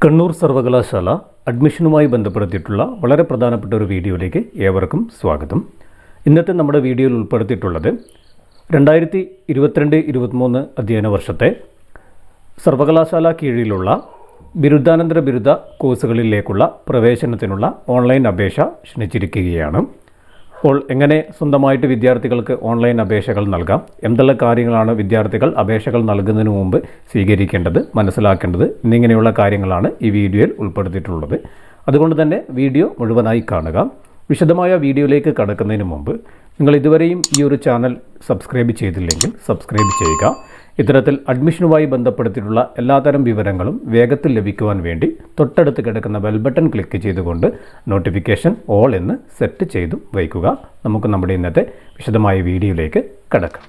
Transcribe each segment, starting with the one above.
കണ്ണൂർ സർവകലാശാല അഡ്മിഷനുമായി ബന്ധപ്പെടുത്തിയിട്ടുള്ള വളരെ പ്രധാനപ്പെട്ട ഒരു വീഡിയോയിലേക്ക് ഏവർക്കും സ്വാഗതം. ഇന്നത്തെ നമ്മുടെ വീഡിയോയിൽ ഉൾപ്പെടുത്തിയിട്ടുള്ളത് 2022-23 അധ്യയന വർഷത്തെ സർവകലാശാല കീഴിലുള്ള ബിരുദാനന്തര ബിരുദ കോഴ്സുകളിലേക്കുള്ള പ്രവേശനത്തിനുള്ള ഓൺലൈൻ അപേക്ഷ ക്ഷണിച്ചിരിക്കുകയാണ്. അപ്പോൾ എങ്ങനെ സ്വന്തമായിട്ട് വിദ്യാർത്ഥികൾക്ക് ഓൺലൈൻ അപേക്ഷകൾ നൽകാം, എന്തെല്ലാം കാര്യങ്ങളാണ് വിദ്യാർത്ഥികൾ അപേക്ഷകൾ നൽകുന്നതിന് മുമ്പ് സ്വീകരിക്കേണ്ടത്, മനസ്സിലാക്കേണ്ടത് എന്നിങ്ങനെയുള്ള കാര്യങ്ങളാണ് ഈ വീഡിയോയിൽ ഉൾപ്പെടുത്തിയിട്ടുള്ളത്. അതുകൊണ്ട് തന്നെ വീഡിയോ മുഴുവനായി കാണുക. വിശദമായ വീഡിയോയിലേക്ക് കടക്കുന്നതിന് മുമ്പ് നിങ്ങൾ ഇതുവരെയും ഈ ഒരു ചാനൽ സബ്സ്ക്രൈബ് ചെയ്തില്ലെങ്കിൽ സബ്സ്ക്രൈബ് ചെയ്യുക. ഇത്തരത്തിൽ അഡ്മിഷനുമായി ബന്ധപ്പെടുത്തിയിട്ടുള്ള എല്ലാതരം വിവരങ്ങളും വേഗത്തിൽ ലഭിക്കുവാൻ വേണ്ടി തൊട്ടടുത്ത് കിടക്കുന്ന ബെൽ ബട്ടൺ ക്ലിക്ക് ചെയ്തുകൊണ്ട് നോട്ടിഫിക്കേഷൻ ഓൾ എന്ന് സെറ്റ് ചെയ്തു വയ്ക്കുക. നമുക്ക് നമ്മുടെ ഇന്നത്തെ വിശദമായ വീഡിയോയിലേക്ക് കടക്കാം.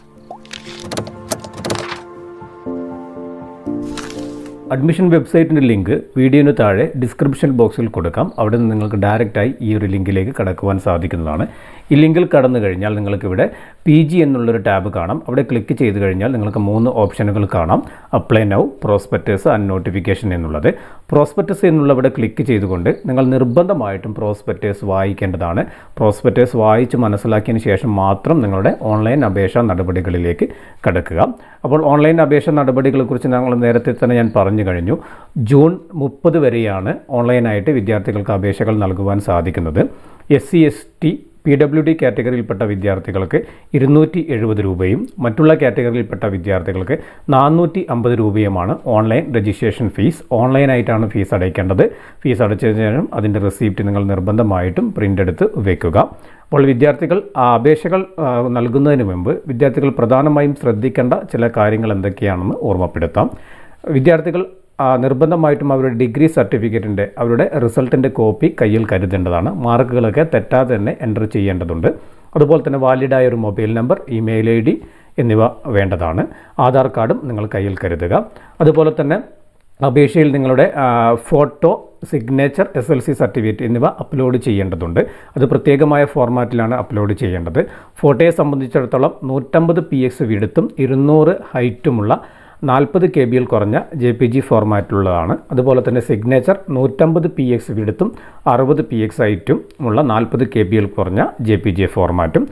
അഡ്മിഷൻ വെബ്സൈറ്റിൻ്റെ ലിങ്ക് വീഡിയോന് താഴെ ഡിസ്ക്രിപ്ഷൻ ബോക്സിൽ കൊടുക്കാം. അവിടെ നിന്ന് നിങ്ങൾക്ക് ഡയറക്റ്റായി ഈ ഒരു ലിങ്കിലേക്ക് കടക്കുവാൻ സാധിക്കുന്നതാണ്. ഈ ലിങ്കിൽ കടന്നു കഴിഞ്ഞാൽ നിങ്ങൾക്കിവിടെ PG എന്നുള്ളൊരു ടാബ് കാണാം. അവിടെ ക്ലിക്ക് ചെയ്ത് കഴിഞ്ഞാൽ നിങ്ങൾക്ക് 3 ഓപ്ഷനുകൾ കാണാം. Apply now, prospectus and notification എന്നുള്ളത്. പ്രോസ്പെക്ടസ് എന്നുള്ളവിടെ ക്ലിക്ക് ചെയ്തുകൊണ്ട് നിങ്ങൾ നിർബന്ധമായിട്ടും പ്രോസ്പെക്ടസ് വായിക്കേണ്ടതാണ്. പ്രോസ്പെക്ടസ് വായിച്ച് മനസ്സിലാക്കിയതിന് ശേഷം മാത്രം നിങ്ങളുടെ ഓൺലൈൻ അപേക്ഷാ നടപടികളിലേക്ക് കടക്കുക. അപ്പോൾ ഓൺലൈൻ അപേക്ഷാ നടപടികളെക്കുറിച്ച് ഞങ്ങൾ നേരത്തെ തന്നെ ഞാൻ പറഞ്ഞു കഴിഞ്ഞു. ജൂൺ 30 വരെയാണ് ഓൺലൈനായിട്ട് വിദ്യാർത്ഥികൾക്ക് അപേക്ഷകൾ നൽകുവാൻ സാധിക്കുന്നത്. SC ST PWD കാറ്റഗറിയിൽപ്പെട്ട വിദ്യാർത്ഥികൾക്ക് 270 രൂപയും മറ്റുള്ള കാറ്റഗറിയിൽപ്പെട്ട വിദ്യാർത്ഥികൾക്ക് 450 രൂപയുമാണ് ഓൺലൈൻ രജിസ്ട്രേഷൻ ഫീസ്. ഓൺലൈനായിട്ടാണ് ഫീസ് അടയ്ക്കേണ്ടത്. ഫീസ് അടച്ചതിന് ശേഷം അതിൻ്റെ റെസിപ്റ്റ് നിങ്ങൾ നിർബന്ധമായിട്ടും പ്രിൻ്റ് എടുത്ത് വയ്ക്കുക. അപ്പോൾ വിദ്യാർത്ഥികൾ അപേക്ഷകൾ നൽകുന്നതിന് മുമ്പ് വിദ്യാർത്ഥികൾ പ്രധാനമായും ശ്രദ്ധിക്കേണ്ട ചില കാര്യങ്ങൾ എന്തൊക്കെയാണെന്ന് ഓർമ്മപ്പെടുത്താം. വിദ്യാർത്ഥികൾ നിർബന്ധമായിട്ടും അവരുടെ ഡിഗ്രി സർട്ടിഫിക്കറ്റിൻ്റെ അവരുടെ റിസൾട്ടിൻ്റെ കോപ്പി കയ്യിൽ കരുതേണ്ടതാണ്. മാർക്കുകളൊക്കെ തെറ്റാതെ തന്നെ എൻ്റർ ചെയ്യേണ്ടതുണ്ട്. അതുപോലെ തന്നെ വാലിഡായ ഒരു മൊബൈൽ നമ്പർ, ഇമെയിൽ ID എന്നിവ വേണ്ടതാണ്. ആധാർ കാർഡും നിങ്ങൾ കയ്യിൽ കരുതുക. അതുപോലെ തന്നെ അപേക്ഷയിൽ നിങ്ങളുടെ ഫോട്ടോ, സിഗ്നേച്ചർ, SLC സർട്ടിഫിക്കറ്റ് എന്നിവ അപ്ലോഡ് ചെയ്യേണ്ടതുണ്ട്. അത് പ്രത്യേകമായ ഫോർമാറ്റിലാണ് അപ്ലോഡ് ചെയ്യേണ്ടത്. ഫോട്ടോയെ സംബന്ധിച്ചിടത്തോളം 150 px വിഡ്ത്തും 200 ഹൈറ്റുമുള്ള 40 kbയിൽ കുറഞ്ഞ JPG ഫോർമാറ്റിലുള്ളതാണ്. അതുപോലെ തന്നെ സിഗ്നേച്ചർ 150 px വിഡ്ത്തും 60 px ഹൈറ്റും ഉള്ള 40 kbയിൽ കുറഞ്ഞ JPG ഫോർമാറ്റും.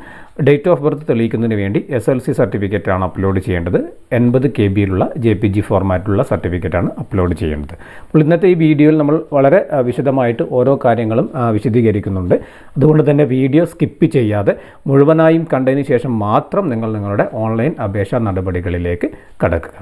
ഡേറ്റ് ഓഫ് ബർത്ത് തെളിയിക്കുന്നതിന് വേണ്ടി SLC സർട്ടിഫിക്കറ്റാണ് അപ്ലോഡ് ചെയ്യേണ്ടത്. 80 kbയിലുള്ള JPG ഫോർമാറ്റിലുള്ള സർട്ടിഫിക്കറ്റാണ് അപ്ലോഡ് ചെയ്യേണ്ടത്. അപ്പോൾ ഇന്നത്തെ ഈ വീഡിയോയിൽ നമ്മൾ വളരെ വിശദമായിട്ട് ഓരോ കാര്യങ്ങളും വിശദീകരിക്കുന്നുണ്ട്. അതുകൊണ്ട് തന്നെ വീഡിയോ സ്കിപ്പ് ചെയ്യാതെ മുഴുവനായും കണ്ടതിന് ശേഷം മാത്രം നിങ്ങൾ നിങ്ങളുടെ ഓൺലൈൻ അപേക്ഷാ നടപടികളിലേക്ക് കടക്കുക.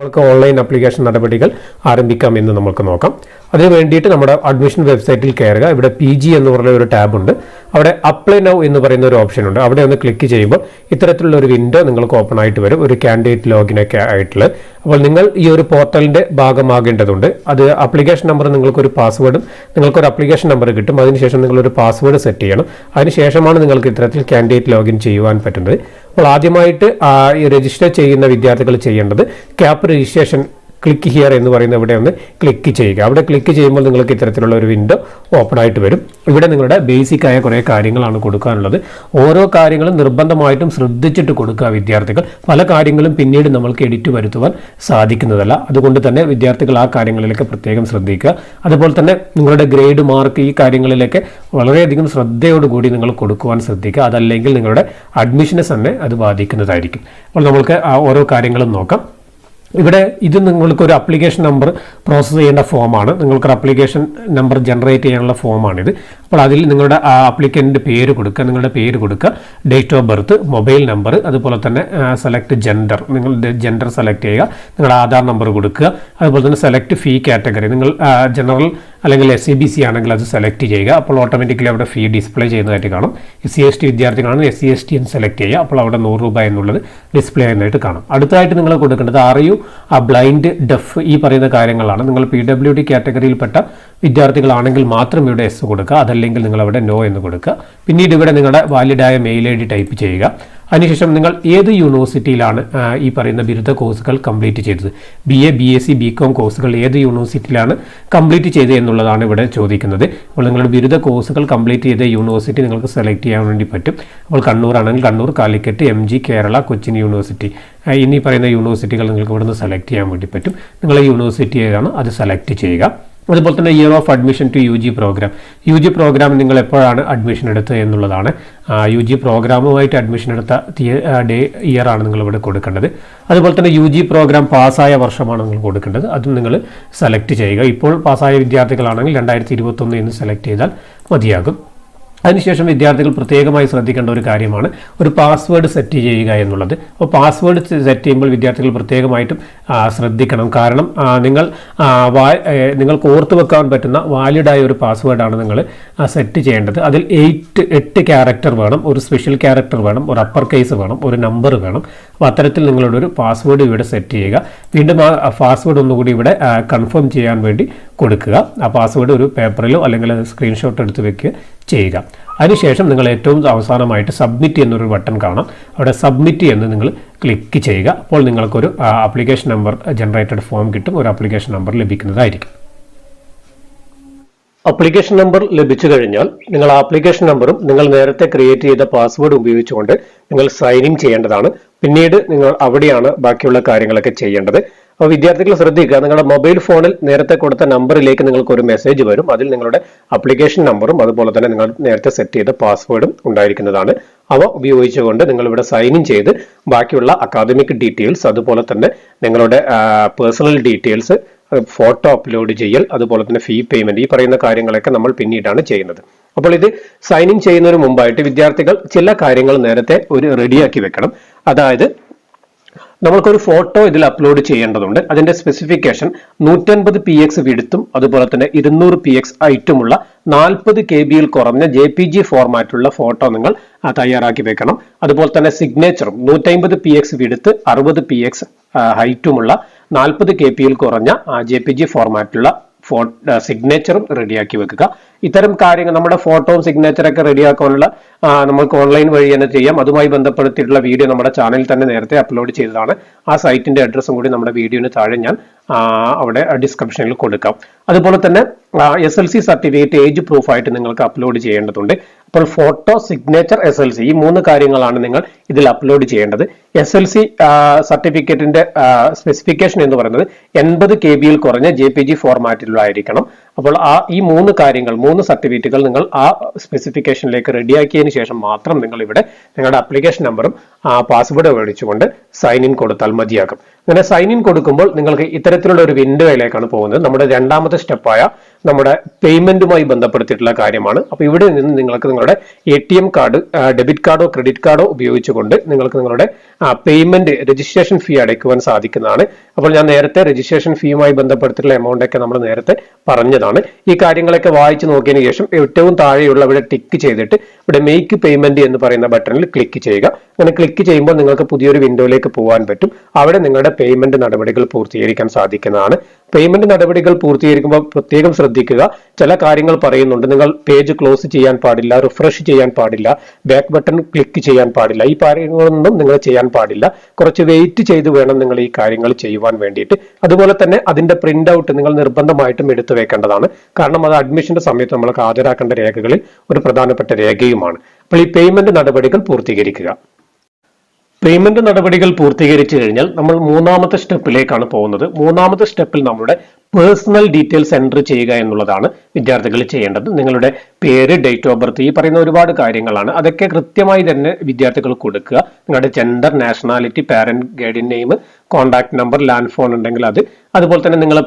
നമുക്ക് ഓൺലൈൻ ആപ്ലിക്കേഷൻ നടപടികൾ ആരംഭിക്കാം എന്ന് നമുക്ക് നോക്കാം. അതിന് വേണ്ടിയിട്ട് നമ്മുടെ അഡ്മിഷൻ വെബ്സൈറ്റിൽ കയറുക. ഇവിടെ PG എന്ന് പറയുന്ന ഒരു ടാബ് ഉണ്ട്. അവിടെ അപ്ലൈ നൗ എന്ന് പറയുന്ന ഒരു ഓപ്ഷൻ ഉണ്ട്. അവിടെ ഒന്ന് ക്ലിക്ക് ചെയ്യുമ്പോൾ ഇത്തരത്തിലുള്ള ഒരു വിൻഡോ നിങ്ങൾക്ക് ഓപ്പൺ ആയിട്ട് വരും, ഒരു കാൻഡിഡേറ്റ് ലോഗിനൊക്കെ ആയിട്ടുള്ള. അപ്പോൾ നിങ്ങൾ ഈ ഒരു പോർട്ടലിൻ്റെ ഭാഗമാകേണ്ടതുണ്ട്. അത് ആപ്ലിക്കേഷൻ നമ്പർ, നിങ്ങൾക്കൊരു പാസ്വേഡും നിങ്ങൾക്കൊരു ആപ്ലിക്കേഷൻ നമ്പർ കിട്ടും. അതിനുശേഷം നിങ്ങളൊരു പാസ്വേഡ് സെറ്റ് ചെയ്യണം. അതിനുശേഷമാണ് നിങ്ങൾക്ക് ഇത്തരത്തിൽ കാൻഡിഡേറ്റ് ലോഗിൻ ചെയ്യുവാൻ പറ്റുന്നത്. അപ്പോൾ ആദ്യമായിട്ട് രജിസ്റ്റർ ചെയ്യുന്ന വിദ്യാർത്ഥികൾ ചെയ്യേണ്ടത് ക്യാപ്പ് രജിസ്ട്രേഷൻ ക്ലിക്ക് ഹിയർ എന്ന് പറയുന്ന ഇവിടെ ഒന്ന് ക്ലിക്ക് ചെയ്യുക. അവിടെ ക്ലിക്ക് ചെയ്യുമ്പോൾ നിങ്ങൾക്ക് ഇത്തരത്തിലുള്ള ഒരു വിൻഡോ ഓപ്പൺ ആയിട്ട് വരും. ഇവിടെ നിങ്ങളുടെ ബേസിക് ആയ കുറേ കാര്യങ്ങളാണ് കൊടുക്കാനുള്ളത്. ഓരോ കാര്യങ്ങളും നിർബന്ധമായിട്ടും ശ്രദ്ധിച്ചിട്ട് കൊടുക്കുക വിദ്യാർത്ഥികൾ. പല കാര്യങ്ങളും പിന്നീട് നമ്മൾക്ക് എഡിറ്റ് വരുത്തുവാൻ സാധിക്കുന്നതല്ല. അതുകൊണ്ട് തന്നെ വിദ്യാർത്ഥികൾ ആ കാര്യങ്ങളിലേക്ക് പ്രത്യേകം ശ്രദ്ധിക്കുക. അതുപോലെ തന്നെ നിങ്ങളുടെ ഗ്രേഡ്, മാർക്ക്, ഈ കാര്യങ്ങളിലേക്ക് വളരെയധികം ശ്രദ്ധയോടുകൂടി നിങ്ങൾ കൊടുക്കുവാൻ ശ്രദ്ധിക്കുക. അതല്ലെങ്കിൽ നിങ്ങളുടെ അഡ്മിഷനെ തന്നെ അത് ബാധിക്കുന്നതായിരിക്കും. അപ്പോൾ നമുക്ക് ഓരോ കാര്യങ്ങളും നോക്കാം. ഇവിടെ ഇത് നിങ്ങൾക്കൊരു അപ്ലിക്കേഷൻ നമ്പർ പ്രോസസ്സ് ചെയ്യേണ്ട ഫോമാണ്. നിങ്ങൾക്കൊരു അപ്ലിക്കേഷൻ നമ്പർ ജനറേറ്റ് ചെയ്യാനുള്ള ഫോമാണിത്. അപ്പോൾ അതിൽ നിങ്ങളുടെ ആപ്ലിക്കൻ്റിൻ്റെ പേര് കൊടുക്കുക, നിങ്ങളുടെ പേര് കൊടുക്കുക, date of birth, mobile number, അതുപോലെ തന്നെ സെലക്ട് ജെൻഡർ, നിങ്ങളുടെ ജെൻഡർ സെലക്ട് ചെയ്യുക, നിങ്ങളുടെ ആധാർ നമ്പർ കൊടുക്കുക. അതുപോലെ തന്നെ സെലക്ട് ഫീ കാറ്റഗറി, നിങ്ങൾ ജനറൽ അല്ലെങ്കിൽ SCBC ആണെങ്കിൽ അത് സെലക്ട് ചെയ്യുക. അപ്പോൾ ഓട്ടോമാറ്റിക്കലി അവിടെ ഫീ ഡിസ്പ്ലേ ചെയ്യുന്നതായിട്ട് കാണും. SC ST വിദ്യാർത്ഥികളാണ് SC ST എന്ന് സെലക്ട് ചെയ്യുക. അപ്പോൾ അവിടെ 100 രൂപ എന്നുള്ളത് ഡിസ്പ്ലേ ചെയ്യുന്നതായിട്ട് കാണും. അടുത്തായിട്ട് നിങ്ങൾ കൊടുക്കേണ്ടത് ബ്ലൈൻഡ്, ഡെഫ്, ഈ പറയുന്ന കാര്യങ്ങളാണ്. നിങ്ങൾ PWD കാറ്റഗറിയിൽപ്പെട്ട വിദ്യാർത്ഥികളാണെങ്കിൽ മാത്രം ഇവിടെ S കൊടുക്കുക. അതല്ല അതല്ലെങ്കിൽ നിങ്ങൾ അവിടെ നോ എന്ന് കൊടുക്കുക. പിന്നീട് ഇവിടെ നിങ്ങളുടെ വാലിഡായ മെയിൽ ഐ ഡി ടൈപ്പ് ചെയ്യുക. അതിനുശേഷം നിങ്ങൾ ഏത് യൂണിവേഴ്സിറ്റിയിലാണ് ഈ പറയുന്ന ബിരുദ കോഴ്സുകൾ കംപ്ലീറ്റ് ചെയ്തത്, BA, BSc, BCom കോഴ്സുകൾ ഏത് യൂണിവേഴ്സിറ്റിയിലാണ് കംപ്ലീറ്റ് ചെയ്തത് എന്നുള്ളതാണ് ഇവിടെ ചോദിക്കുന്നത്. അപ്പോൾ നിങ്ങളുടെ ബിരുദ കോഴ്സുകൾ കംപ്ലീറ്റ് ചെയ്ത യൂണിവേഴ്സിറ്റി നിങ്ങൾക്ക് സെലക്ട് ചെയ്യാൻ വേണ്ടി പറ്റും. അപ്പോൾ കണ്ണൂർ ആണെങ്കിൽ കണ്ണൂർ, കാലിക്കറ്റ്, MG, കേരള, കൊച്ചിൻ യൂണിവേഴ്സിറ്റി എന്നീ പറയുന്ന യൂണിവേഴ്സിറ്റികൾ നിങ്ങൾക്ക് ഇവിടെ നിന്ന് സെലക്ട് ചെയ്യാൻ വേണ്ടി പറ്റും. നിങ്ങൾ യൂണിവേഴ്സിറ്റി ഏതാണ് അത് സെലക്ട് ചെയ്യുക. അതുപോലെ തന്നെ year of admission to UG programme. UG programme നിങ്ങൾ എപ്പോഴാണ് അഡ്മിഷൻ എടുത്തത് എന്നുള്ളതാണ്. UG പ്രോഗ്രാമുമായിട്ട് അഡ്മിഷൻ എടുത്ത ഇയർ ആണ് നിങ്ങൾ ഇവിടെ കൊടുക്കേണ്ടത്. അതുപോലെ തന്നെ UG പ്രോഗ്രാം പാസ്സായ വർഷമാണ് നിങ്ങൾ കൊടുക്കേണ്ടത്. അതും നിങ്ങൾ സെലക്ട് ചെയ്യുക. ഇപ്പോൾ പാസ്സായ വിദ്യാർത്ഥികളാണെങ്കിൽ 2021 എന്ന് സെലക്ട് ചെയ്താൽ മതിയാകും. അതിനുശേഷം വിദ്യാർത്ഥികൾ പ്രത്യേകമായി ശ്രദ്ധിക്കേണ്ട ഒരു കാര്യമാണ് ഒരു പാസ്വേഡ് സെറ്റ് ചെയ്യുക എന്നുള്ളത്. അപ്പോൾ പാസ്വേഡ് സെറ്റ് ചെയ്യുമ്പോൾ വിദ്യാർത്ഥികൾ പ്രത്യേകമായിട്ടും ശ്രദ്ധിക്കണം. കാരണം നിങ്ങൾക്ക് ഓർത്ത് വെക്കാൻ പറ്റുന്ന വാലിഡായ ഒരു പാസ്വേഡാണ് നിങ്ങൾ സെറ്റ് ചെയ്യേണ്ടത്. അതിൽ 8 ക്യാരക്ടർ വേണം, ഒരു സ്പെഷ്യൽ ക്യാരക്ടർ വേണം, ഒരു അപ്പർ കേസ് വേണം, ഒരു നമ്പർ വേണം. അപ്പോൾ അത്തരത്തിൽ നിങ്ങളുടെ ഒരു പാസ്വേഡ് ഇവിടെ സെറ്റ് ചെയ്യുക. വീണ്ടും ആ പാസ്വേഡ് ഒന്നുകൂടി ഇവിടെ കൺഫേം ചെയ്യാൻ വേണ്ടി കൊടുക്കുക. ആ പാസ്വേഡ് ഒരു പേപ്പറിലോ അല്ലെങ്കിൽ സ്ക്രീൻഷോട്ട് എടുത്ത് വെക്കുക ചെയ്യുക. അതിനുശേഷം നിങ്ങൾ ഏറ്റവും അവസാനമായിട്ട് സബ്മിറ്റ് എന്നൊരു ബട്ടൺ കാണാം. അവിടെ സബ്മിറ്റ് എന്ന് നിങ്ങൾ ക്ലിക്ക് ചെയ്യുക. അപ്പോൾ നിങ്ങൾക്കൊരു ആപ്ലിക്കേഷൻ നമ്പർ ജനറേറ്റഡ് ഫോം കിട്ടും. ഒരു ആപ്ലിക്കേഷൻ നമ്പർ ലഭിക്കുന്നതായിരിക്കും. ആപ്ലിക്കേഷൻ നമ്പർ ലഭിച്ചു കഴിഞ്ഞാൽ നിങ്ങൾ ആപ്ലിക്കേഷൻ നമ്പറും നിങ്ങൾ നേരത്തെ ക്രിയേറ്റ് ചെയ്ത പാസ്വേഡ് ഉപയോഗിച്ചുകൊണ്ട് നിങ്ങൾ സൈൻ ഇൻ ചെയ്യേണ്ടതാണ്. പിന്നീട് നിങ്ങൾ അവിടെയാണ് ബാക്കിയുള്ള കാര്യങ്ങളൊക്കെ ചെയ്യേണ്ടത്. അപ്പോൾ വിദ്യാർത്ഥികൾ ശ്രദ്ധിക്കുക, നിങ്ങളുടെ മൊബൈൽ ഫോണിൽ നേരത്തെ കൊടുത്ത നമ്പറിലേക്ക് നിങ്ങൾക്ക് ഒരു മെസ്സേജ് വരും. അതിൽ നിങ്ങളുടെ ആപ്ലിക്കേഷൻ നമ്പറും അതുപോലെ തന്നെ നിങ്ങൾ നേരത്തെ സെറ്റ് ചെയ്ത പാസ്വേഡും ഉണ്ടായിരിക്കുന്നതാണ്. അവ ഉപയോഗിച്ചുകൊണ്ട് നിങ്ങൾ ഇവിടെ സൈൻ ഇൻ ചെയ്ത് ബാക്കിയുള്ള അക്കാദമിക് ഡീറ്റെയിൽസ് അതുപോലെ തന്നെ നിങ്ങളുടെ പേഴ്സണൽ ഡീറ്റെയിൽസ്, ഫോട്ടോ അപ്ലോഡ് ചെയ്യൽ, അതുപോലെ തന്നെ ഫീ പേയ്മെന്റ്, ഈ പറയുന്ന കാര്യങ്ങളൊക്കെ നമ്മൾ പിന്നീടാണ് ചെയ്യുന്നത്. അപ്പോൾ ഇത് സൈൻ ഇൻ ചെയ്യുന്നതിന് മുമ്പായിട്ട് വിദ്യാർത്ഥികൾ ചില കാര്യങ്ങൾ നേരത്തെ റെഡിയാക്കി വെക്കണം. അതായത് നമ്മൾക്കൊരു ഫോട്ടോ ഇതിൽ അപ്ലോഡ് ചെയ്യേണ്ടതുണ്ട്. അതിന്റെ സ്പെസിഫിക്കേഷൻ 150 px വിഡ്ത്തും അതുപോലെ തന്നെ 200 px ഹൈറ്റുമുള്ള 40 KB കുറഞ്ഞ JPG ഫോർമാറ്റുള്ള ഫോട്ടോ നിങ്ങൾ തയ്യാറാക്കി വെക്കണം. അതുപോലെ തന്നെ സിഗ്നേച്ചറും 150 px വിഡ്ത്ത് 60 px ഹൈറ്റുമുള്ള 40 KB കുറഞ്ഞ JPG ഫോർമാറ്റുള്ള സിഗ്നേച്ചറും റെഡിയാക്കി വെക്കുക. ഇത്തരം കാര്യങ്ങൾ നമ്മുടെ ഫോട്ടോയും സിഗ്നേച്ചറൊക്കെ റെഡിയാക്കാനുള്ള നമുക്ക് ഓൺലൈൻ വഴി തന്നെ ചെയ്യാം. അതുമായി ബന്ധപ്പെടുത്തിയിട്ടുള്ള വീഡിയോ നമ്മുടെ ചാനലിൽ തന്നെ നേരത്തെ അപ്ലോഡ് ചെയ്തതാണ്. ആ സൈറ്റിന്റെ അഡ്രസ്സും കൂടി നമ്മുടെ വീഡിയോന് താഴെ ഞാൻ അവിടെ ഡിസ്ക്രിപ്ഷനിൽ കൊടുക്കാം. അതുപോലെ തന്നെ SLC സർട്ടിഫിക്കറ്റ് ഏജ് പ്രൂഫായിട്ട് നിങ്ങൾക്ക് അപ്ലോഡ് ചെയ്യേണ്ടതുണ്ട്. അപ്പോൾ ഫോട്ടോ, സിഗ്നേച്ചർ, SLC ഈ 3 കാര്യങ്ങളാണ് നിങ്ങൾ ഇതിൽ അപ്ലോഡ് ചെയ്യേണ്ടത്. SLC സർട്ടിഫിക്കറ്റിന്റെ സ്പെസിഫിക്കേഷൻ എന്ന് പറയുന്നത് 80 KB കുറഞ്ഞ JPG ഫോർമാറ്റിലായിരിക്കണം. അപ്പോൾ ഈ 3 കാര്യങ്ങൾ, 3 സർട്ടിഫിക്കറ്റുകൾ നിങ്ങൾ ആ സ്പെസിഫിക്കേഷനിലേക്ക് റെഡിയാക്കിയതിന് ശേഷം മാത്രം നിങ്ങൾ ഇവിടെ നിങ്ങളുടെ ആപ്ലിക്കേഷൻ നമ്പറും പാസ്വേഡ് മേടിച്ചുകൊണ്ട് സൈൻ ഇൻ കൊടുത്താൽ മതിയാകും. അങ്ങനെ സൈൻ ഇൻ കൊടുക്കുമ്പോൾ നിങ്ങൾക്ക് ഇത്തരത്തിലുള്ള ഒരു വിൻഡോയിലേക്കാണ് പോകുന്നത്. നമ്മുടെ രണ്ടാമത്തെ സ്റ്റെപ്പായ നമ്മുടെ പേയ്മെന്റുമായി ബന്ധപ്പെടുത്തിയിട്ടുള്ള കാര്യമാണ്. അപ്പോൾ ഇവിടെ നിന്ന് നിങ്ങൾക്ക് നിങ്ങളുടെ ATM കാർഡ്, ഡെബിറ്റ് കാർഡോ ക്രെഡിറ്റ് കാർഡോ ഉപയോഗിച്ചുകൊണ്ട് നിങ്ങൾക്ക് നിങ്ങളുടെ പേയ്മെന്റ്, രജിസ്ട്രേഷൻ ഫീ അടയ്ക്കുവാൻ സാധിക്കുന്നതാണ്. അപ്പോൾ ഞാൻ നേരത്തെ രജിസ്ട്രേഷൻ ഫീയുമായി ബന്ധപ്പെടുത്തിയിട്ടുള്ള എമൗണ്ട് ഒക്കെ നമ്മൾ നേരത്തെ പറഞ്ഞതാണ്. ഈ കാര്യങ്ങളൊക്കെ വായിച്ചു നോക്കിയതിന് ശേഷം ഏറ്റവും താഴെയുള്ള ഇവിടെ ടിക്ക് ചെയ്തിട്ട് ഇവിടെ മേക്ക് പേയ്മെന്റ് എന്ന് പറയുന്ന ബട്ടണിൽ ക്ലിക്ക് ചെയ്യുക. അങ്ങനെ ക്ലിക്ക് ചെയ്യുമ്പോൾ നിങ്ങൾക്ക് പുതിയൊരു വിൻഡോയിലേക്ക് പോകാൻ പറ്റും. അവിടെ നിങ്ങളുടെ പേയ്മെന്റ് നടപടികൾ പൂർത്തീകരിക്കാൻ സാധിക്കുന്നതാണ്. പേയ്മെന്റ് നടപടികൾ പൂർത്തീകരിക്കുമ്പോൾ പ്രത്യേകം ശ്രദ്ധിക്കുക, ചില കാര്യങ്ങൾ പറയുന്നുണ്ട്. നിങ്ങൾ പേജ് ക്ലോസ് ചെയ്യാൻ പാടില്ല, റിഫ്രഷ് ചെയ്യാൻ പാടില്ല, ബാക്ക് ബട്ടൺ ക്ലിക്ക് ചെയ്യാൻ പാടില്ല. ഈ കാര്യങ്ങളൊന്നും നിങ്ങൾ ചെയ്യാൻ പാടില്ല. കുറച്ച് വെയിറ്റ് ചെയ്ത് വേണം നിങ്ങൾ ഈ കാര്യങ്ങൾ ചെയ്യുവാൻ വേണ്ടിയിട്ട്. അതുപോലെ തന്നെ അതിന്റെ പ്രിന്റ് ഔട്ട് നിങ്ങൾ നിർബന്ധമായിട്ടും എടുത്തു വെക്കേണ്ടതാണ്. കാരണം അത് അഡ്മിഷന്റെ സമയത്ത് നമ്മൾക്ക് ഹാജരാക്കേണ്ട രേഖകളിൽ ഒരു പ്രധാനപ്പെട്ട രേഖയുമാണ്. അപ്പോൾ ഈ പേയ്മെന്റ് നടപടികൾ പൂർത്തീകരിക്കുക. പേയ്മെന്റ് നടപടികൾ പൂർത്തീകരിച്ചു കഴിഞ്ഞാൽ നമ്മൾ മൂന്നാമത്തെ സ്റ്റെപ്പിലേക്കാണ് പോകുന്നത്. മൂന്നാമത്തെ സ്റ്റെപ്പിൽ നമ്മുടെ പേഴ്സണൽ ഡീറ്റെയിൽസ് എൻറ്റർ ചെയ്യുക എന്നുള്ളതാണ് വിദ്യാർത്ഥികൾ ചെയ്യേണ്ടത്. നിങ്ങളുടെ പേര്, ഡേറ്റ് ഓഫ് ബർത്ത്, ഈ പറയുന്ന ഒരുപാട് കാര്യങ്ങളാണ്. അതൊക്കെ കൃത്യമായി തന്നെ വിദ്യാർത്ഥികൾ കൊടുക്കുക. നിങ്ങളുടെ gender, nationality, parent, guardian name, contact number, land phone ഉണ്ടെങ്കിൽ അത്, അതുപോലെ തന്നെ നിങ്ങൾ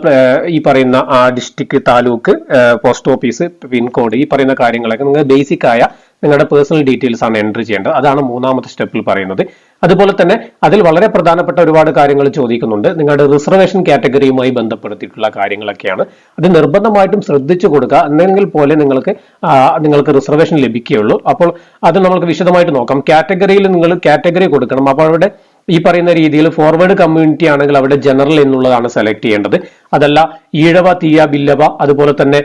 ഈ പറയുന്ന district, taluk, post office, pincode, ഈ പറയുന്ന കാര്യങ്ങളൊക്കെ നിങ്ങൾ ബേസിക് ആയ നിങ്ങളുടെ പേഴ്സണൽ ഡീറ്റെയിൽസ് ആണ് എൻട്രി ചെയ്യേണ്ടത്. അതാണ് മൂന്നാമത്തെ സ്റ്റെപ്പിൽ പറയുന്നത്. അതുപോലെ തന്നെ അതിൽ വളരെ പ്രധാനപ്പെട്ട ഒരുപാട് കാര്യങ്ങൾ ചോദിക്കുന്നുണ്ട്. നിങ്ങളുടെ റിസർവേഷൻ കാറ്റഗറിയുമായി ബന്ധപ്പെടുത്തിയിട്ടുള്ള കാര്യങ്ങളൊക്കെയാണ്. അത് നിർബന്ധമായിട്ടും ശ്രദ്ധിച്ചു കൊടുക്കുക. എന്നെങ്കിൽ പോലെ നിങ്ങൾക്ക് റിസർവേഷൻ ലഭിക്കുകയുള്ളൂ. അപ്പോൾ അത് നമുക്ക് വിശദമായിട്ട് നോക്കാം. കാറ്റഗറിയിൽ നിങ്ങൾ കാറ്റഗറി കൊടുക്കണം. അപ്പോൾ അവിടെ ഈ പറയുന്ന രീതിയിൽ ഫോർവേഡ് കമ്മ്യൂണിറ്റി ആണെങ്കിൽ അവിടെ ജനറൽ എന്നുള്ളതാണ് സെലക്ട് ചെയ്യേണ്ടത്. അതല്ല ഈഴവ, തീയ, ബില്ലവ, അതുപോലെ തന്നെ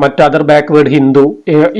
മറ്റ് അതർ ബാക്ക്വേർഡ് ഹിന്ദു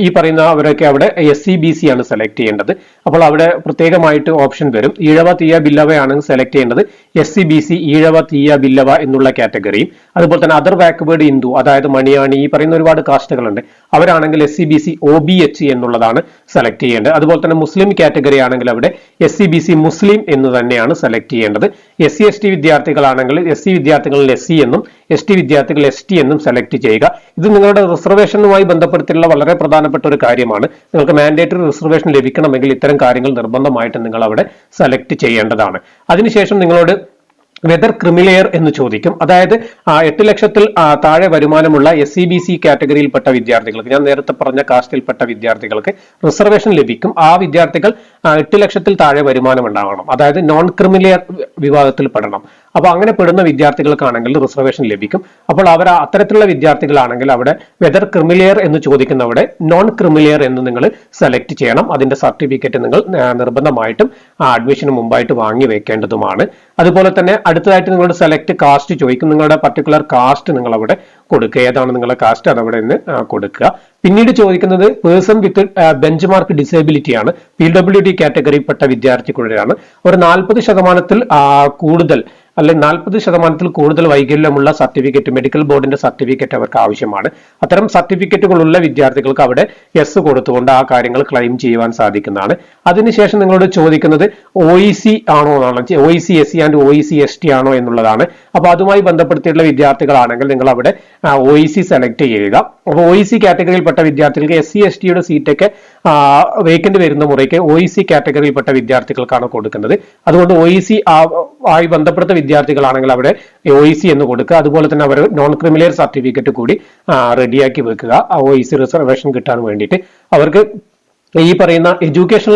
ഈ പറയുന്നവരൊക്കെ അവിടെ SC/BC ആണ് സെലക്ട് ചെയ്യേണ്ടത്. അപ്പോൾ അവിടെ പ്രത്യേകമായിട്ട് ഓപ്ഷൻ വരും. ഈഴവ തീയ ബില്ലവ ആണെങ്കിൽ സെലക്ട് ചെയ്യേണ്ടത് SC/BC ഈഴവ തീയ ബില്ലവ എന്നുള്ള കാറ്റഗറിയും, അതുപോലെ തന്നെ അതർ ബാക്ക്വേർഡ് ഹിന്ദു അതായത് മണിയാണി ഈ പറയുന്ന ഒരുപാട് കാസ്റ്റുകളുണ്ട്, അവരാണെങ്കിൽ SC/BC OBH എന്നുള്ളതാണ് സെലക്ട് ചെയ്യേണ്ടത്. അതുപോലെ തന്നെ മുസ്ലിം കാറ്റഗറി ആണെങ്കിൽ അവിടെ SC/BC മുസ്ലിം എന്ന് തന്നെയാണ് സെലക്ട് ചെയ്യേണ്ടത്. SC/ST വിദ്യാർത്ഥികളാണെങ്കിൽ SC വിദ്യാർത്ഥികളിൽ SC എന്നും ST വിദ്യാർത്ഥികൾ ST എന്നും സെലക്ട് ചെയ്യുക. ഇത് നിങ്ങളുടെ റിസർവേഷനുമായി ബന്ധപ്പെടുത്തിയുള്ള വളരെ പ്രധാനപ്പെട്ട ഒരു കാര്യമാണ്. നിങ്ങൾക്ക് മാൻഡേറ്ററി റിസർവേഷൻ ലഭിക്കണമെങ്കിൽ ഇത്തരം കാര്യങ്ങൾ നിർബന്ധമായിട്ട് നിങ്ങൾ അവിടെ സെലക്ട് ചെയ്യേണ്ടതാണ്. അതിനുശേഷം നിങ്ങളോട് വെദർ ക്രിമിലെയർ എന്ന് ചോദിക്കും. അതായത് 8 ലക്ഷത്തിൽ താഴെ വരുമാനമുള്ള SC/BC കാറ്റഗറിയിൽപ്പെട്ട വിദ്യാർത്ഥികൾക്ക്, ഞാൻ നേരത്തെ പറഞ്ഞ കാസ്റ്റിൽപ്പെട്ട വിദ്യാർത്ഥികൾക്ക് റിസർവേഷൻ ലഭിക്കും. ആ വിദ്യാർത്ഥികൾ 8 ലക്ഷത്തിൽ താഴെ വരുമാനം ഉണ്ടാവണം, അതായത് നോൺ ക്രിമിലെയർ വിഭാഗത്തിൽ പെടണം. അപ്പൊ അങ്ങനെ പെടുന്ന വിദ്യാർത്ഥികൾക്കാണെങ്കിൽ റിസർവേഷൻ ലഭിക്കും. അപ്പോൾ അവർ അത്തരത്തിലുള്ള വിദ്യാർത്ഥികളാണെങ്കിൽ അവിടെ വെദർ ക്രിമിലെയർ എന്ന് ചോദിക്കുന്നവിടെ നോൺ ക്രിമിലെയർ എന്ന് നിങ്ങൾ സെലക്ട് ചെയ്യണം. അതിന്റെ സർട്ടിഫിക്കറ്റ് നിങ്ങൾ നിർബന്ധമായിട്ടും അഡ്മിഷന് മുമ്പായിട്ട് വാങ്ങി വെക്കേണ്ടതുമാണ്. അതുപോലെ തന്നെ അടുത്തതായിട്ട് നിങ്ങളുടെ സെലക്ട് കാസ്റ്റ് ചോദിക്കും. നിങ്ങളുടെ പർട്ടിക്കുലർ കാസ്റ്റ് നിങ്ങൾ അവിടെ കൊടുക്കുക. ഏതാണ് നിങ്ങളുടെ കാസ്റ്റ് അത് അവിടെ നിന്ന് കൊടുക്കുക. പിന്നീട് ചോദിക്കുന്നത് person with bench mark disability ആണ്. PWD കാറ്റഗറിയിൽപ്പെട്ട വിദ്യാർത്ഥികളുടെയാണ്. ഒരു 40% കൂടുതൽ അല്ലെങ്കിൽ 40% കൂടുതൽ വൈകല്യമുള്ള സർട്ടിഫിക്കറ്റ്, മെഡിക്കൽ ബോർഡിന്റെ സർട്ടിഫിക്കറ്റ് അവർക്ക് ആവശ്യമാണ്. അത്തരം സർട്ടിഫിക്കറ്റുകളുള്ള വിദ്യാർത്ഥികൾക്ക് അവിടെ യെസ് കൊടുത്തുകൊണ്ട് ആ കാര്യങ്ങൾ ക്ലെയിം ചെയ്യുവാൻ സാധിക്കുന്നതാണ്. അതിനുശേഷം നിങ്ങളോട് ചോദിക്കുന്നത് OEC ആണോ എന്നാണ്, OEC SC and OEC ST ആണോ എന്നുള്ളതാണ്. അപ്പൊ അതുമായി ബന്ധപ്പെടുത്തിയിട്ടുള്ള വിദ്യാർത്ഥികളാണെങ്കിൽ നിങ്ങൾ അവിടെ OEC സെലക്ട് ചെയ്യുക. അപ്പൊ OEC കാറ്റഗറിയിൽപ്പെട്ട വിദ്യാർത്ഥികൾക്ക് SC/ST സീറ്റൊക്കെ വേക്കന്റ് വരുന്ന മുറയ്ക്ക് OEC കാറ്റഗറിയിൽപ്പെട്ട വിദ്യാർത്ഥികൾക്കാണ് കൊടുക്കുന്നത്. അതുകൊണ്ട് OEC ആയി ബന്ധപ്പെട്ട വിദ്യാർത്ഥികളാണെങ്കിൽ അവിടെ OEC എന്ന് കൊടുക്കുക. അതുപോലെ തന്നെ അവർ നോൺ ക്രിമിലെയർ സർട്ടിഫിക്കറ്റ് കൂടി റെഡിയാക്കി വെക്കുക. OEC റിസർവേഷൻ കിട്ടാൻ വേണ്ടിയിട്ട് അവർക്ക് ഈ പറയുന്ന educational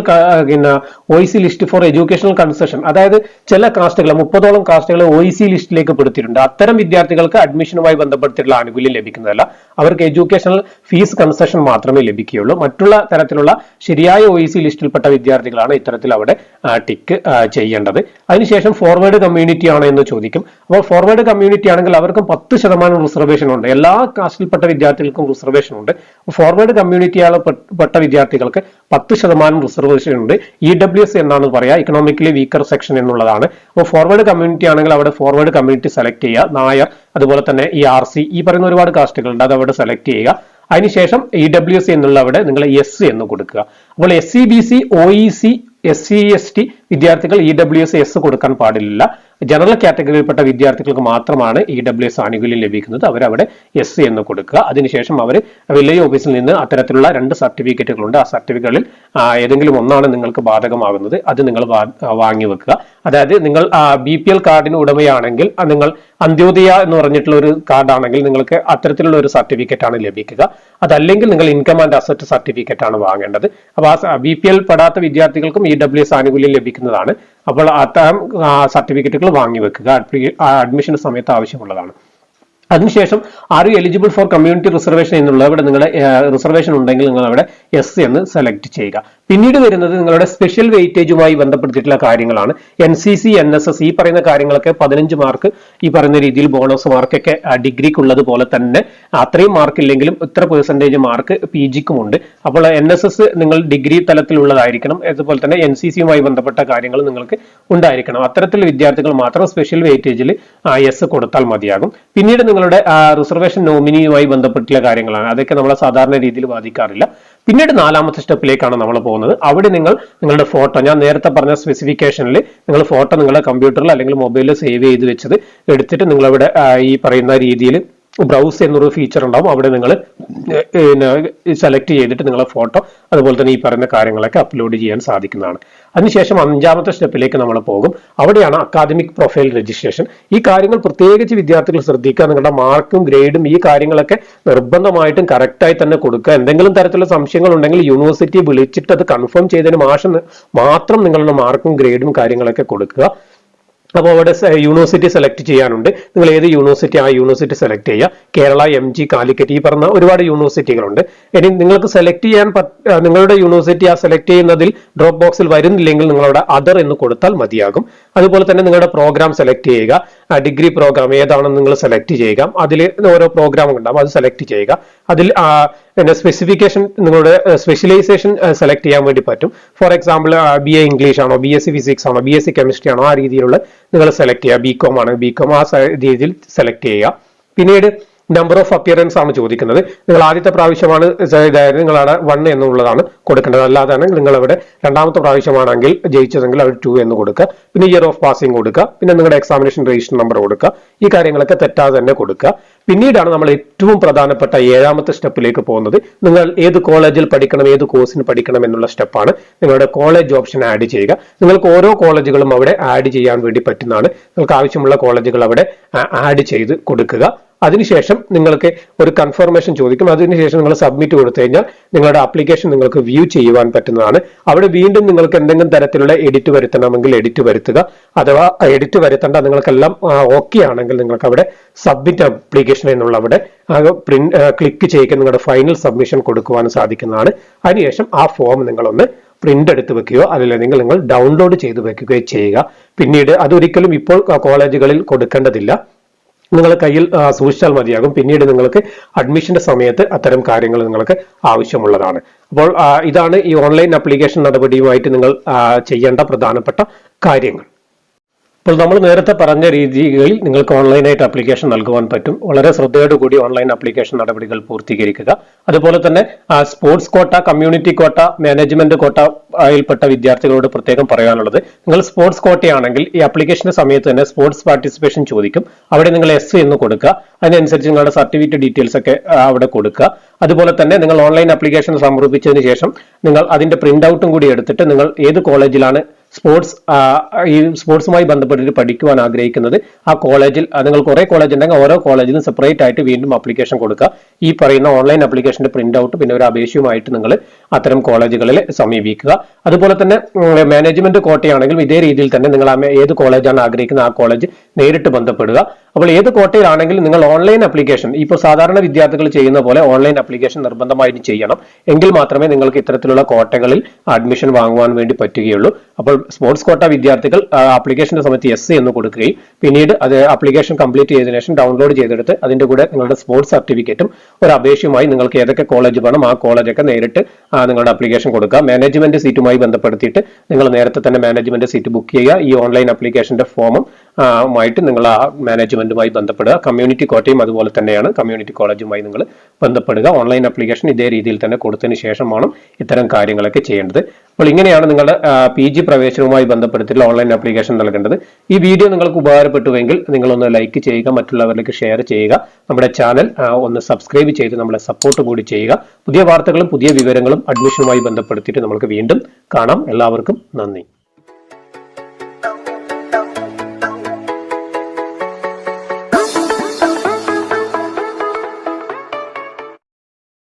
OEC list four educational concession, അതായത് ചില കാസ്റ്റുകൾ 30ഓളം കാസ്റ്റുകൾ OEC ലിസ്റ്റിലേക്ക് പെടുത്തിയിട്ടുണ്ട്. അത്തരം വിദ്യാർത്ഥികൾക്ക് അഡ്മിഷനുമായി ബന്ധപ്പെടുത്തിയിട്ടുള്ള ആനുകൂല്യം ലഭിക്കുന്നതല്ല. അവർക്ക് എഡ്യൂക്കേഷണൽ ഫീസ് കൺസെഷൻ മാത്രമേ ലഭിക്കുകയുള്ളൂ. മറ്റുള്ള തരത്തിലുള്ള ശരിയായ OEC ലിസ്റ്റിൽപ്പെട്ട വിദ്യാർത്ഥികളാണ് ഇത്തരത്തിൽ അവിടെ ടിക്ക് ചെയ്യേണ്ടത്. അതിനുശേഷം ഫോർവേഡ് കമ്മ്യൂണിറ്റി ആണോ എന്ന് ചോദിക്കും. അപ്പോൾ ഫോർവേഡ് കമ്മ്യൂണിറ്റി ആണെങ്കിൽ അവർക്കും 10% റിസർവേഷൻ ഉണ്ട്. എല്ലാ കാസ്റ്റിൽപ്പെട്ട വിദ്യാർത്ഥികൾക്കും റിസർവേഷൻ ഉണ്ട്. ഫോർവേഡ് കമ്മ്യൂണിറ്റിയാണ് പെട്ട വിദ്യാർത്ഥികൾക്ക് 10% റിസർവേഷൻ ഉണ്ട്. EWS എന്നാണ് പറയാ, ഇക്കണോമിക്കലി വീക്കർ സെക്ഷൻ എന്നുള്ളതാണ്. അപ്പോൾ ഫോർവേഡ് കമ്മ്യൂണിറ്റി ആണെങ്കിൽ അവിടെ ഫോർവേഡ് കമ്മ്യൂണിറ്റി സെലക്ട് ചെയ്യുക. നായർ, അതുപോലെ തന്നെ ഈ RC ഈ പറയുന്ന ഒരുപാട് കാസ്റ്റുകളുണ്ട്, അത് അവിടെ സെലക്ട് ചെയ്യുക. അതിനുശേഷം EWS എന്നുള്ള അവിടെ നിങ്ങൾ S എന്ന് കൊടുക്കുക. അപ്പോൾ SC/BC OEC SC/ST വിദ്യാർത്ഥികൾ EWS S കൊടുക്കാൻ പാടില്ല. ജനറൽ കാറ്റഗറിയിൽപ്പെട്ട വിദ്യാർത്ഥികൾക്ക് മാത്രമാണ് EWS ആനുകൂല്യം ലഭിക്കുന്നത്. അവരവിടെ S എന്ന് കൊടുക്കുക. അതിനുശേഷം അവർ വില്ലേജ് ഓഫീസിൽ നിന്ന് അത്തരത്തിലുള്ള 2 സർട്ടിഫിക്കറ്റുകളുണ്ട്. ആ സർട്ടിഫിക്കറ്റുകളിൽ ഏതെങ്കിലും ഒന്നാണ് നിങ്ങൾക്ക് ബാധകമാകുന്നത്. അത് നിങ്ങൾ വാങ്ങി വെക്കുക. അതായത് നിങ്ങൾ BPL കാർഡിന് ഉടമയാണെങ്കിൽ നിങ്ങൾ അന്ത്യോദയ എന്ന് പറഞ്ഞിട്ടുള്ള ഒരു കാർഡാണെങ്കിൽ നിങ്ങൾക്ക് അത്തരത്തിലുള്ള ഒരു സർട്ടിഫിക്കറ്റ് ആണ് ലഭിക്കുക. അതല്ലെങ്കിൽ നിങ്ങൾ ഇൻകം ആൻഡ് അസറ്റ് സർട്ടിഫിക്കറ്റ് ആണ് വാങ്ങേണ്ടത്. അപ്പോൾ ആ BPL പെടാത്ത വിദ്യാർത്ഥികൾക്കും EWS ആനുകൂല്യം ലഭിക്കുന്നതാണ്. അപ്പോൾ അത്തരം സർട്ടിഫിക്കറ്റുകൾ വാങ്ങി വെക്കുക. അഡ്മിഷൻ സമയത്ത് ആവശ്യമുള്ളതാണ്. അതിനുശേഷം are you eligible for community reservation എന്നുള്ള അവിടെ നിങ്ങളുടെ റിസർവേഷൻ ഉണ്ടെങ്കിൽ നിങ്ങൾ അവിടെ S എന്ന് സെലക്ട് ചെയ്യുക. പിന്നീട് വരുന്നത് നിങ്ങളുടെ സ്പെഷ്യൽ വെയിറ്റേജുമായി ബന്ധപ്പെടുത്തിയിട്ടുള്ള കാര്യങ്ങളാണ്. NCC NSS ഈ പറയുന്ന കാര്യങ്ങളൊക്കെ 15 മാർക്ക് ഈ പറയുന്ന രീതിയിൽ ബോണസ് മാർക്കൊക്കെ ഡിഗ്രിക്കുള്ളത് പോലെ തന്നെ അത്രയും മാർക്ക് ഇല്ലെങ്കിലും ഇത്ര പെർസെൻറ്റേജ് മാർക്ക് PGക്കും ഉണ്ട്. അപ്പോൾ NSS നിങ്ങൾ ഡിഗ്രി തലത്തിലുള്ളതായിരിക്കണം. അതുപോലെ തന്നെ NCCയുമായി ബന്ധപ്പെട്ട കാര്യങ്ങൾ നിങ്ങൾക്ക് ഉണ്ടായിരിക്കണം. അത്തരത്തിൽ വിദ്യാർത്ഥികൾ മാത്രം സ്പെഷ്യൽ വെയിറ്റേജിൽ S കൊടുത്താൽ മതിയാകും. പിന്നീട് നിങ്ങളുടെ റിസർവേഷൻ നോമിനിയുമായി ബന്ധപ്പെട്ടുള്ള കാര്യങ്ങളാണ്. അതൊക്കെ നമ്മളെ സാധാരണ രീതിയിൽ ബാധിക്കാറില്ല. പിന്നീട് 4ാമത്തെ സ്റ്റെപ്പിലേക്കാണ് നമ്മൾ പോകുന്നത്. അവിടെ നിങ്ങളുടെ ഫോട്ടോ, ഞാൻ നേരത്തെ പറഞ്ഞ സ്പെസിഫിക്കേഷനിൽ നിങ്ങൾ ഫോട്ടോ നിങ്ങളുടെ കമ്പ്യൂട്ടറിൽ അല്ലെങ്കിൽ മൊബൈലിൽ സേവ് ചെയ്ത് വെച്ചത് എടുത്തിട്ട് നിങ്ങളവിടെ ഈ പറയുന്ന രീതിയിൽ ബ്രൗസ് എന്നൊരു ഫീച്ചർ ഉണ്ടാവും. അവിടെ നിങ്ങൾ സെലക്ട് ചെയ്തിട്ട് നിങ്ങളെ ഫോട്ടോ അതുപോലെ തന്നെ ഈ പറയുന്ന കാര്യങ്ങളൊക്കെ അപ്ലോഡ് ചെയ്യാൻ സാധിക്കുന്നതാണ്. അതിനുശേഷം 5ാമത്തെ സ്റ്റെപ്പിലേക്ക് നമ്മൾ പോകും. അവിടെയാണ് അക്കാദമിക് പ്രൊഫൈൽ രജിസ്ട്രേഷൻ. ഈ കാര്യങ്ങൾ പ്രത്യേകിച്ച് വിദ്യാർത്ഥികൾ ശ്രദ്ധിക്കുക. നിങ്ങളുടെ മാർക്കും ഗ്രേഡും ഈ കാര്യങ്ങളൊക്കെ നിർബന്ധമായിട്ടും കറക്റ്റായി തന്നെ കൊടുക്കുക. എന്തെങ്കിലും തരത്തിലുള്ള സംശയങ്ങൾ ഉണ്ടെങ്കിൽ യൂണിവേഴ്സിറ്റി വിളിച്ചിട്ട് അത് കൺഫേം ചെയ്തതിന് മാത്രം നിങ്ങളുടെ മാർക്കും ഗ്രേഡും കാര്യങ്ങളൊക്കെ കൊടുക്കുക. അപ്പോൾ അവിടെ യൂണിവേഴ്സിറ്റി സെലക്ട് ചെയ്യാനുണ്ട്. നിങ്ങൾ ഏത് യൂണിവേഴ്സിറ്റി ആ യൂണിവേഴ്സിറ്റി സെലക്ട് ചെയ്യുക. കേരള, MG, കാലിക്കറ്റ് ഈ പറഞ്ഞ ഒരുപാട് യൂണിവേഴ്സിറ്റികളുണ്ട്. ഇനി നിങ്ങൾക്ക് സെലക്ട് ചെയ്യാൻ നിങ്ങളുടെ യൂണിവേഴ്സിറ്റി ആ സെലക്ട് ചെയ്യുന്നതിൽ ഡ്രോപ്പ് ബോക്സിൽ വരുന്നില്ലെങ്കിൽ നിങ്ങളവിടെ അതർ എന്ന് കൊടുത്താൽ മതിയാകും. അതുപോലെ തന്നെ നിങ്ങളുടെ പ്രോഗ്രാം സെലക്ട് ചെയ്യുക. ഡിഗ്രി പ്രോഗ്രാം ഏതാണെന്ന് നിങ്ങൾ സെലക്ട് ചെയ്യുക. അതിൽ ഓരോ പ്രോഗ്രാം ഉണ്ടാവും, അത് സെലക്ട് ചെയ്യുക. അതിൽ പിന്നെ സ്പെസിഫിക്കേഷൻ നിങ്ങളുടെ സ്പെഷ്യലൈസേഷൻ സെലക്ട് ചെയ്യാൻ വേണ്ടി പറ്റും. ഫോർ എക്സാമ്പിൾ BA ഇംഗ്ലീഷ് ആണോ, BSc ഫിസിക്സ് ആണോ, BSc കെമിസ്ട്രി ആണോ, ആ രീതിയിലുള്ള നിങ്ങൾ സെലക്ട് ചെയ്യുക. BCom ആണ്, BCom ആ രീതിയിൽ സെലക്ട് ചെയ്യുക. പിന്നീട് നമ്പർ ഓഫ് അപ്പിയറൻസ് ആണ് ചോദിക്കുന്നത്. നിങ്ങൾ ആദ്യത്തെ പ്രാവശ്യമാണ് നിങ്ങളവിടെ 1 എന്നുള്ളതാണ് കൊടുക്കേണ്ടത്. അല്ലാതെ നിങ്ങൾ അവിടെ രണ്ടാമത്തെ പ്രാവശ്യമാണെങ്കിൽ ജയിച്ചതെങ്കിൽ അവർ 2 എന്ന് കൊടുക്കുക. പിന്നെ ഇയർ ഓഫ് പാസിംഗ് കൊടുക്കുക. പിന്നെ നിങ്ങളുടെ എക്സാമിനേഷൻ രജിസ്റ്റർ നമ്പർ കൊടുക്കുക. ഈ കാര്യങ്ങളൊക്കെ തെറ്റാതെ തന്നെ കൊടുക്കുക. പിന്നീടാണ് നമ്മൾ ഏറ്റവും പ്രധാനപ്പെട്ട 7ാമത്തെ സ്റ്റെപ്പിലേക്ക് പോകുന്നത്. നിങ്ങൾ ഏത് കോളേജിൽ പഠിക്കണം, ഏത് കോഴ്സിന് പഠിക്കണം എന്നുള്ള സ്റ്റെപ്പാണ്. നിങ്ങളുടെ കോളേജ് ഓപ്ഷൻ ആഡ് ചെയ്യുക. നിങ്ങൾക്ക് ഓരോ കോളേജുകളും അവിടെ ആഡ് ചെയ്യാൻ വേണ്ടി പറ്റുന്നതാണ്. നിങ്ങൾക്ക് ആവശ്യമുള്ള കോളേജുകൾ അവിടെ ആഡ് ചെയ്ത് കൊടുക്കുക. അതിനുശേഷം നിങ്ങൾക്ക് ഒരു കൺഫർമേഷൻ ചോദിക്കും. അതിനുശേഷം നിങ്ങൾ സബ്മിറ്റ് കൊടുത്തു കഴിഞ്ഞാൽ നിങ്ങളുടെ ആപ്ലിക്കേഷൻ നിങ്ങൾക്ക് വ്യൂ ചെയ്യുവാൻ പറ്റുന്നതാണ്. അവിടെ വീണ്ടും നിങ്ങൾക്ക് എന്തെങ്കിലും തരത്തിലുള്ള എഡിറ്റ് വരുത്തണമെങ്കിൽ എഡിറ്റ് വരുത്തുക. അഥവാ എഡിറ്റ് വരുത്തേണ്ട നിങ്ങൾക്കെല്ലാം ഓക്കെ ആണെങ്കിൽ നിങ്ങൾക്ക് അവിടെ സബ്മിറ്റ് ആപ്ലിക്കേഷൻ എന്നുള്ള അവിടെ ക്ലിക്ക് ചെയ്യുക. നിങ്ങളുടെ ഫൈനൽ സബ്മിഷൻ കൊടുക്കുവാൻ സാധിക്കുന്നതാണ്. അതിനുശേഷം ആ ഫോം നിങ്ങളൊന്ന് പ്രിന്റ് എടുത്ത് വെക്കുകയോ അല്ലെങ്കിൽ നിങ്ങൾ ഡൗൺലോഡ് ചെയ്ത് വെക്കുകയോ ചെയ്യുക. പിന്നീട് അതൊരിക്കലും ഇപ്പോൾ കോളേജുകളിൽ കൊടുക്കേണ്ടതില്ല, നിങ്ങൾ കയ്യിൽ സൂക്ഷിച്ചാൽ മതിയാകും. പിന്നീട് നിങ്ങൾക്ക് അഡ്മിഷന്റെ സമയത്ത് അത്തരം കാര്യങ്ങൾ നിങ്ങൾക്ക് ആവശ്യമുള്ളതാണ്. അപ്പോൾ ഇതാണ് ഈ ഓൺലൈൻ ആപ്ലിക്കേഷൻ നടപടിയുമായിട്ട് നിങ്ങൾ ചെയ്യേണ്ട പ്രധാനപ്പെട്ട കാര്യങ്ങൾ. അപ്പോൾ നമ്മൾ നേരത്തെ പറഞ്ഞ രീതികളിൽ നിങ്ങൾക്ക് ഓൺലൈനായിട്ട് ആപ്ലിക്കേഷൻ നൽകുവാൻ പറ്റും. വളരെ ശ്രദ്ധയോടുകൂടി ഓൺലൈൻ ആപ്ലിക്കേഷൻ നടപടികൾ പൂർത്തീകരിക്കുക. അതുപോലെ തന്നെ sports quota, community quota, management കോട്ടയിൽപ്പെട്ട വിദ്യാർത്ഥികളോട് പ്രത്യേകം പറയാനുള്ളത്, നിങ്ങൾ സ്പോർട്സ് കോട്ടയാണെങ്കിൽ ഈ ആപ്ലിക്കേഷന്റെ സമയത്ത് തന്നെ സ്പോർട്സ് പാർട്ടിസിപ്പേഷൻ ചോദിക്കും. അവിടെ നിങ്ങൾ S എന്ന് കൊടുക്കുക. അതിനനുസരിച്ച് നിങ്ങളുടെ സർട്ടിഫിക്കറ്റ് ഡീറ്റെയിൽസ് ഒക്കെ അവിടെ കൊടുക്കുക. അതുപോലെ തന്നെ നിങ്ങൾ ഓൺലൈൻ ആപ്ലിക്കേഷൻ സമർപ്പിച്ചതിന് ശേഷം നിങ്ങൾ അതിന്റെ പ്രിന്റ് ഔട്ടും കൂടി എടുത്തിട്ട് നിങ്ങൾ ഏത് കോളേജിലാണ് ഈ സ്പോർട്സുമായി ബന്ധപ്പെട്ടിട്ട് പഠിക്കുവാൻ ആഗ്രഹിക്കുന്നത് ആ കോളേജിൽ, നിങ്ങൾ കുറെ കോളേജ് ഉണ്ടെങ്കിൽ ഓരോ കോളേജിലും സെപ്പറേറ്റ് ആയിട്ട് വീണ്ടും ആപ്ലിക്കേഷൻ കൊടുക്കുക. ഈ പറയുന്ന ഓൺലൈൻ ആപ്ലിക്കേഷന്റെ പ്രിന്റ് ഔട്ട് പിന്നെ ഒരു അപേക്ഷയുമായിട്ട് നിങ്ങൾ അത്തരം കോളേജുകളിൽ സമീപിക്കുക. അതുപോലെ തന്നെ മാനേജ്മെന്റ് കോട്ടയാണെങ്കിലും ഇതേ രീതിയിൽ തന്നെ നിങ്ങൾ ഏത് കോളേജാണ് ആഗ്രഹിക്കുന്നത് ആ കോളേജ് നേരിട്ട് ബന്ധപ്പെടുക. അപ്പോൾ ഏത് കോട്ടയിലാണെങ്കിലും നിങ്ങൾ ഓൺലൈൻ ആപ്ലിക്കേഷൻ ഇപ്പോൾ സാധാരണ വിദ്യാർത്ഥികൾ ചെയ്യുന്ന പോലെ ഓൺലൈൻ ആപ്ലിക്കേഷൻ നിർബന്ധമായിട്ടും ചെയ്യണം. എങ്കിൽ മാത്രമേ നിങ്ങൾക്ക് ഇത്തരത്തിലുള്ള കോട്ടകളിൽ അഡ്മിഷൻ വാങ്ങുവാൻ വേണ്ടി പറ്റുകയുള്ളൂ. അപ്പോൾ സ്പോർട്സ് കോട്ട വിദ്യാർത്ഥികൾ ആപ്ലിക്കേഷന്റെ സമയത്ത് S എന്ന് കൊടുക്കുകയും പിന്നീട് അത് ആപ്ലിക്കേഷൻ കംപ്ലീറ്റ് ചെയ്തതിനു ശേഷം ഡൗൺലോഡ് ചെയ്തെടുത്ത് അതിന്റെ കൂടെ നിങ്ങളുടെ സ്പോർട്സ് സർട്ടിഫിക്കറ്റും ഒരു അപേക്ഷയുമായി നിങ്ങൾക്ക് ഏതൊക്കെ കോളേജ് വേണം ആ കോളേജൊക്കെ നേരിട്ട് നിങ്ങളുടെ ആപ്ലിക്കേഷൻ കൊടുക്കുക. മാനേജ്മെന്റ് സീറ്റുമായി ബന്ധപ്പെടുത്തിയിട്ട് നിങ്ങൾ നേരത്തെ തന്നെ മാനേജ്മെന്റ് സീറ്റ് ബുക്ക് ചെയ്യുക. ഈ ഓൺലൈൻ ആപ്ലിക്കേഷന്റെ ഫോമും ആയിട്ട് നിങ്ങൾ ആ മാനേജ്മെന്റുമായി ബന്ധപ്പെടുക. കമ്മ്യൂണിറ്റി കോട്ടയും അതുപോലെ തന്നെയാണ്. കമ്മ്യൂണിറ്റി കോളേജുമായി നിങ്ങൾ ബന്ധപ്പെടുക. ഓൺലൈൻ ആപ്ലിക്കേഷൻ ഇതേ രീതിയിൽ തന്നെ കൊടുത്തതിന് ശേഷമാണ് ഇത്തരം കാര്യങ്ങളൊക്കെ ചെയ്യേണ്ടത്. അപ്പോൾ ഇങ്ങനെയാണ് നിങ്ങളുടെ PG പ്രവേശനവുമായി ബന്ധപ്പെടുത്തിയുള്ള ഓൺലൈൻ ആപ്ലിക്കേഷൻ നൽകേണ്ടത്. ഈ വീഡിയോ നിങ്ങൾക്ക് ഉപകാരപ്പെട്ടുവെങ്കിൽ നിങ്ങളൊന്ന് ലൈക്ക് ചെയ്യുക, മറ്റുള്ളവരിലേക്ക് ഷെയർ ചെയ്യുക. നമ്മുടെ ചാനൽ ഒന്ന് സബ്സ്ക്രൈബ് ചെയ്ത് നമ്മളെ സപ്പോർട്ട് കൂടി ചെയ്യുക. പുതിയ വാർത്തകളും പുതിയ വിവരങ്ങളും അഡ്മിഷനുമായി ബന്ധപ്പെടുത്തിയിട്ട് നമുക്ക് വീണ്ടും കാണാം. എല്ലാവർക്കും നന്ദി.